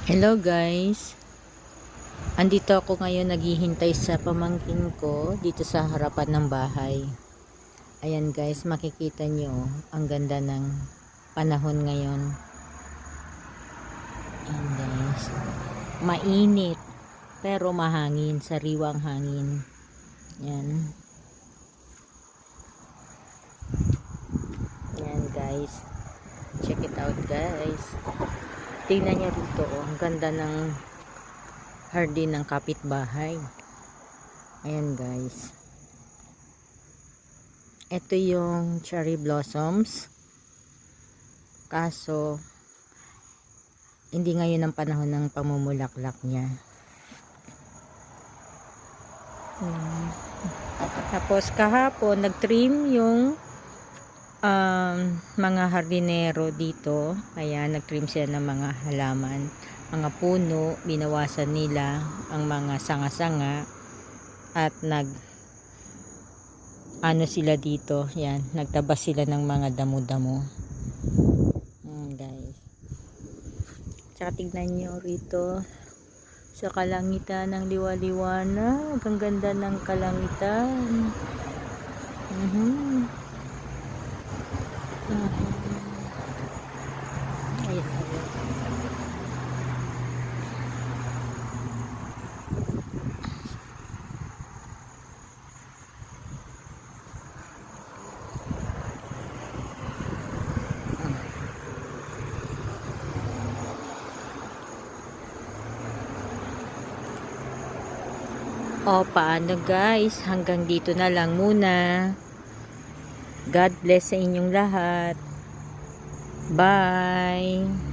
Hello guys, andito ako ngayon naghihintay sa pamangkin ko dito sa harapan ng bahay. Ayan guys, makikita nyo ang ganda ng panahon ngayon. Ayan guys, mainit pero mahangin, sariwang hangin. Ayan. Ayan guys, check it out guys. Tingnan niyo rito, ang ganda ng hardin ng kapitbahay. Ayan guys. Ito yung cherry blossoms. Kaso, hindi ngayon ang panahon ng pamumulaklak niya. Tapos kahapon, nag-trim yung mga hardinero dito. Kaya nag-trim sila ng mga halaman, mga puno, binawasan nila ang mga sanga-sanga at ano sila dito, yan, nagtabas sila ng mga damo-damo. Guys, tsaka tignan nyo rito sa kalangitan ng liwa-liwanag, ang ganda ng kalangitan. Ayan. O, paano guys? Hanggang dito na lang muna. God bless sa inyong lahat. Bye!